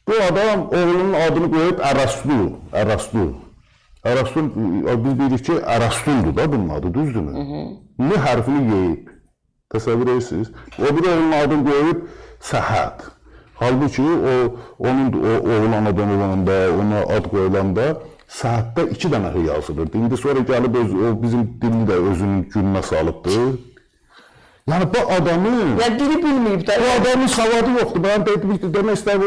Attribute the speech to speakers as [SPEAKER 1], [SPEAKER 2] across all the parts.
[SPEAKER 1] Bu adam oğlunun adını qoyub Ərəstu. Ərəstu, biz deyirik ki, Ərəstundur da bunun adı, düzdürmü? N hərfini yeyib. Təsəvvür edirsiniz? O bir oğlunun adını qoyub Səhət. Halbuki onun oğlan adam olanda, ona ad qoyulanda Səhətdə 2 dənə yazılırdı. İndi sonra gəlib bizim dilini də özünün gününə salıbdır. Yəni bu adamın...
[SPEAKER 2] Yəni dili bilməyib də.
[SPEAKER 1] Bu adamın savadı yoxdur. Ben demək istədim,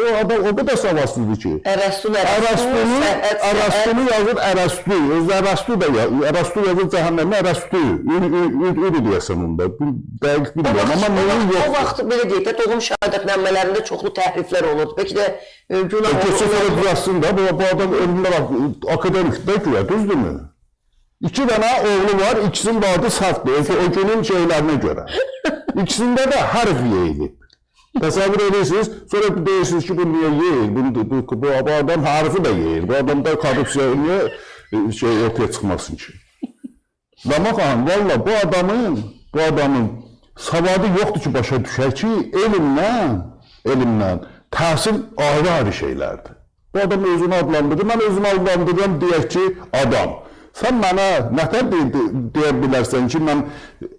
[SPEAKER 1] o da savadsızdır ki.
[SPEAKER 2] Ərəstunu
[SPEAKER 1] yazır Ərəstu. Ərəstu da yazır. Ərəstu yazır cəhənnəmə Ərəstu. Öyle deyəsən onda. Dəqiq bilmirəm. Amma neyin yoxdur.
[SPEAKER 2] O vaxt belə deyək də, doğum şəhadətnənmələrində çoxlu təhriflər olurdu. Bəlkə də günah olurdu.
[SPEAKER 1] Keçən burasında bu adam ölümlər akademikdə güya, düzdürmü? 2 dənə oğlu var, ikisinin adı səhvdir. O günün şeylərinə görə. İkisində də hərf yeyilib. Təsəvvür edirsiniz, sonra deyirsiniz ki, bu niyə yeyil? Bu adam hərfi də yeyil. Bu adamda korrupsiya niyə ortaya çıxmasın ki? Lama xanım, valla bu adamın savadı yoxdur ki, başa düşər ki, elmlə təhsil ayrı şeylərdir. Bu adam özünü adlandırır, mən özümü adlandırıram, deyək ki, adam. Sən mənə nətər deyə bilərsən ki, mən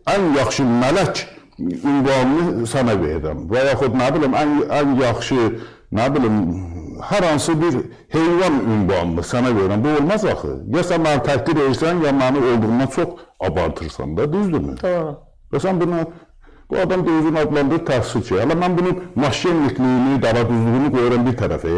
[SPEAKER 1] ən yaxşı mələk ünvanını sənə verirəm. Və yaxud, nə bilim, ən yaxşı, nə bilim, hər hansı bir heyvan ünvanını sənə verirəm. Bu olmaz axı. Ya sən mənə təhqir edirsən, ya məni olduğundan çox abartırsan da, düzdürmü?
[SPEAKER 2] Doğru.
[SPEAKER 1] Və sən bu adam da özünü adlandırır təhsilçi. Hələ mən bunun maşenlikliyini, daraduzluğunu qoyuram bir tərəfə.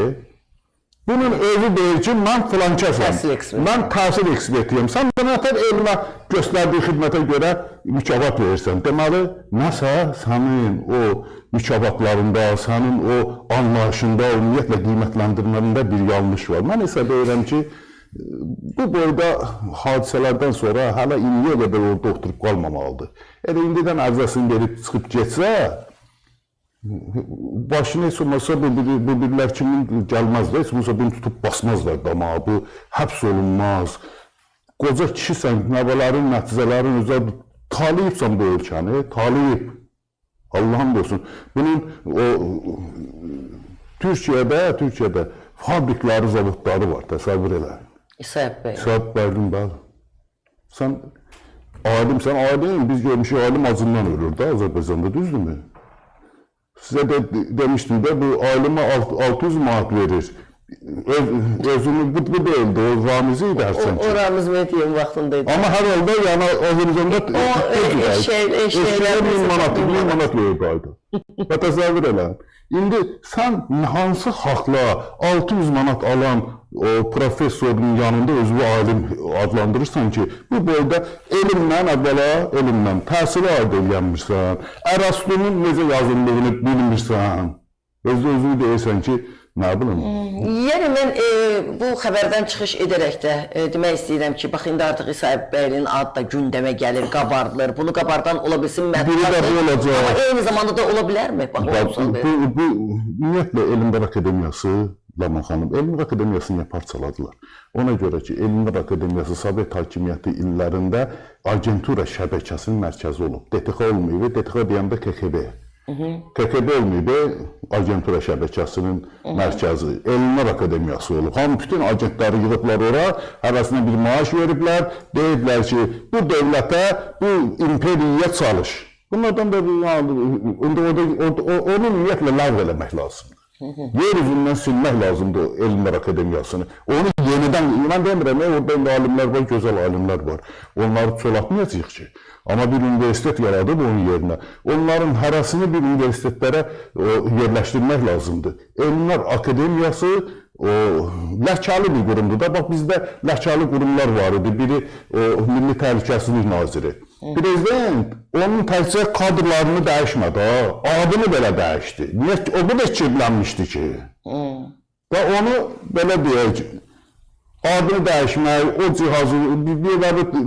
[SPEAKER 1] Bunun özü deyir ki, mən filankəsəm, mən təhsil ekspertiyəm. Sən bana nətər elmə göstərdiyi xidmətə görə mükafat verirsən. Deməli, nəsə sənin o mükafatlarında, sənin o anlayışında, ümumiyyətlə qiymətləndirmələrində bir yanlış var. Mən isə deyirəm ki, bu boyda hadisələrdən sonra hələ indiyə qədər orada oturub qalmamalıdır. Elə indidən əvzəsini verib çıxıb getsə, başını heç olmazsa bu birlər kimin gəlməzlər, heç olmazsa bunu tutub basmazlar damağı, bu həbs olunmaz. Qoca kişisən, nəvələrin, nəticələrin özə taliyibsən bu ölkəni, taliyib. Allah'ım olsun. Bunun Türkiyədə fabrikləri, zavodları var, təsəvvür elə.
[SPEAKER 2] İsayət bəy.
[SPEAKER 1] İsayət bəydim, bəli. Sən alim, biz görmüşük alim acından ölür da Azərbaycanda, düzdürmü? Sizə də demişdim də, bu alimə 600 manat verir. Özünü bu deyildi, o Ramizi idi hərçən ki.
[SPEAKER 2] O Ramiz Mehdiyev vaxtındaydı.
[SPEAKER 1] Amma hər halda, yəni Azərbaycanda eşkəyə 1000 manat verirdi. Və təsəvvür elə. İndi sən hansı haqla 600 manat alan o professorun yanında özünü alim adlandırırsan ki, bu boyda elmlə təhsili əldə edilmişsən, Ərəstunun necə yazıldığını bilmirsən, özünü deyirsən ki, nə bilim?
[SPEAKER 2] Yəni mən bu xəbərdən çıxış edərək də demək istəyirəm ki, bax indi artıq İsayət bəyin adı da gündəmə gəlir, qabardılır. Bunu qabardan ola bilsin mətbuatdır. Amma eyni zamanda da ola bilərmi?
[SPEAKER 1] Bu ümumiyyətlə Elmlər Akademiyası, Laman xanım, Elmlər Akademiyasını niyə parçaladılar? Ona görə ki, Elmlər Akademiyası Sovet hakimiyyəti illərində agentura şəbəkəsinin mərkəzi olub. DTX olmayıb, DTX deyəndə KGB. KGB olmayıb, agentura şəbəkəsinin mərkəzi, Elmlər Akademiyası olub. Hamı bütün agentləri yığıblar ora, hərəsinə bir maaş veriblər, deyiblər ki, bu dövlətə, bu imperiyaya çalış. Bunlardan da onu ümumiyyətlə ləğv eləmək lazımdır. Yer üzündən silmək lazımdır Elmlər Akademiyasını. Onu yenidən, mən demirəm, orada alimlər var, gözəl alimlər var. Onları çolatmayacaq ki. Amma bir universitet yaradıb onun yerinə. Onların hərəsini bir universitetlərə yerləşdirmək lazımdır. Elmlər Akademiyası ləhkəli bir qurumdur da. Bax, bizdə ləhkəli qurumlar var idi. Biri Milli Təhlükəsizlik Naziri. Prezident onun təkcə kadrlarını dəyişmədi, adını belə dəyişdi. O da kirlənmişdi ki. Və onu belə deyək, adını dəyişmək, o cihazı,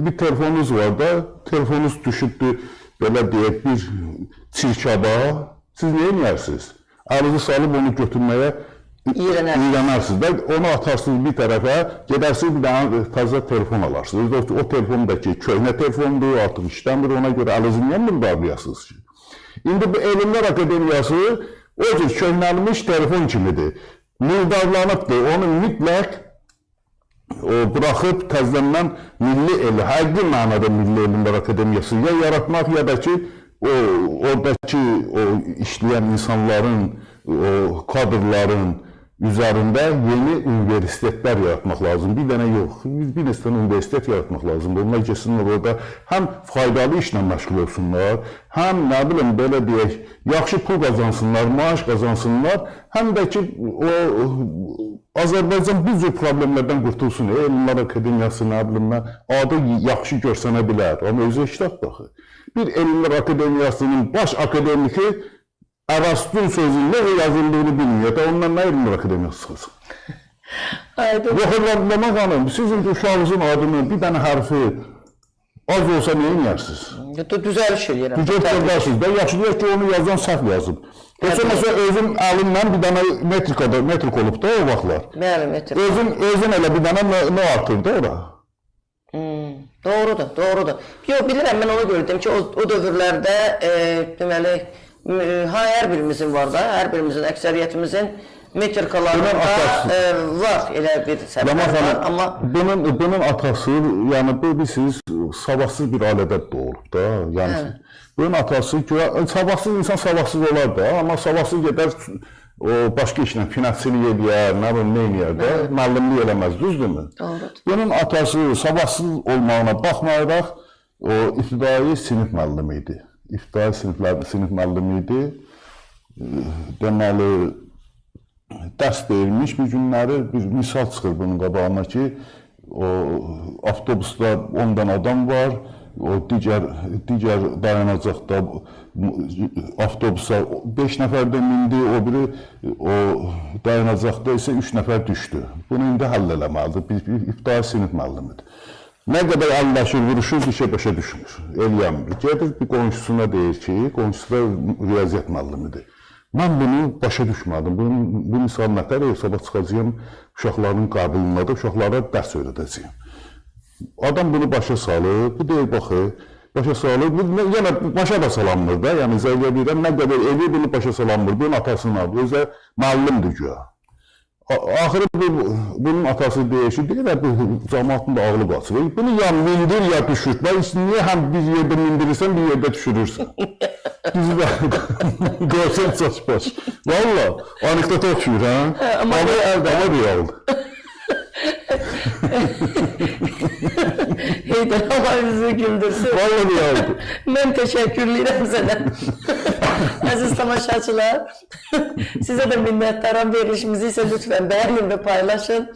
[SPEAKER 1] bir telefonunuz var da, telefonunuz düşübdür, belə deyək, bir çirkaba, siz nə edirsiniz? Əlinizi salıb onu götürməyə İğrənərsiniz də, onu atarsınız bir tərəfə, gedərsiniz bir dənə təzə telefon alarsınız. O telefondakı köhnə telefondur, artıq işləmir, ona görə əlinizi niyə müqavilərsiniz ki? İndi bu Elmlər Akademiyası o cür köhnəlmiş telefon kimidir. murdarlanıbdır. Onu mütləq buraxıb təzədən milli el, həqiqi mənada Milli Elmlər Akademiyası ya yaratmaq, ya da ki, oradakı işləyən insanların, kadrların üzərində yeni universitetlər yaratmaq lazım. Bir dənə yox, bir neçə universitet yaratmaq lazımdır. Onlar keçsinlər orada həm faydalı işlə məşğul olsunlar, həm nə bilim belə deyək, yaxşı pul qazansınlar, maaş qazansınlar, həm də ki Azərbaycan bu cür problemlərdən qurtulsun. Elmlər Akademiyası nə bilim, adı yaxşı görsənə bilər, amma özü iştah baxı. Bir Elmlər Akademiyasının baş akademiki Arastun sözündə yazıldığını bilmiyor da ondan nə Elmlər Akademiyası çıxılsın. Yoxurlarlama xanım, sizin uşağınızın adının bir dənə hərfi az olsa neyə inersiniz?
[SPEAKER 2] Düzəliş eləyirəm.
[SPEAKER 1] Düzəltəcəksiniz də, yaxşıdır ki, onu yazan səhv yazıb. Mesela özüm əlimlə bir dənə metrik olub da o vaxtlar.
[SPEAKER 2] Bəli, metrik.
[SPEAKER 1] Özün elə bir dənə nə artır da ora?
[SPEAKER 2] Doğrudur, doğrudur. Yox, bilirəm, mən ona gördüm ki, o dövrlərdə deməli, hər birimizin var da, hər birimizin, əksəriyyətimizin metrikalarında var elə bir səbəblər var, amma...
[SPEAKER 1] Bunun atası, yəni bu siz savadsız bir ailədə doğulub da, yəni bunun atası, savadsız insan savadsız olar da, amma savadsız gedər başqa işlə finansçilik eləyər, nə bilim, nə eləyər də, müəllimlik eləməz, düzdürmü?
[SPEAKER 2] Doğrudur.
[SPEAKER 1] Bunun atası savadsız olmağına baxmayaraq, o ibtidai sinif müəllimi idi. İbtidai sinif müəllimi idi. Deməli, dərs verilmiş bir günləri bir misal çıxır bunun qabağına ki, avtobusda 10 dənə adam var, digər dayanacaqda avtobusa 5 nəfər də mindi, o biri dayanacaqda isə 3 nəfər düşdü. Bunu indi həll eləməlidir, bir ibtidai sinif müəllimidir. Nə qədər əlləşir, vuruşur, bir şey başa düşmür, eləyəmir. Gedir bir qonşusuna deyir ki, qonşusu da riyaziyyat müəllimidir. Mən bunu başa düşmədim. Bu misal nətər sabah çıxacağım uşaqların qabiliyyətində də uşaqlara dərs öyrədəcəyim. Adam bunu başa salır, bu deyir, baxı, başa salır, yenə başa da salanmır da, yəni zəliyə bilirəm, nə qədər evi bunu başa salanmır, bunun atasının adı, özə müəllimdir güya. Axırı bunun atası deyir ki, deyir, bu cəmaatın da ağlı qaçır. Bunu ya mindir, ya düşür. Niyə həm bir yerdə mindirirsən, bir yerdə düşürürsən? Bizi də görsən çaş-baş. Valla, anekdota oxşuyur, hə? Amma realdır.
[SPEAKER 2] Heydər, Allah bizi güldürsün.
[SPEAKER 1] Valla realdır.
[SPEAKER 2] Mən təşəkkürləyirəm sənə. Əziz tamaşaçılar, sizə də minnətdaram. Verilişimizi isə lütfən bəyənin və paylaşın.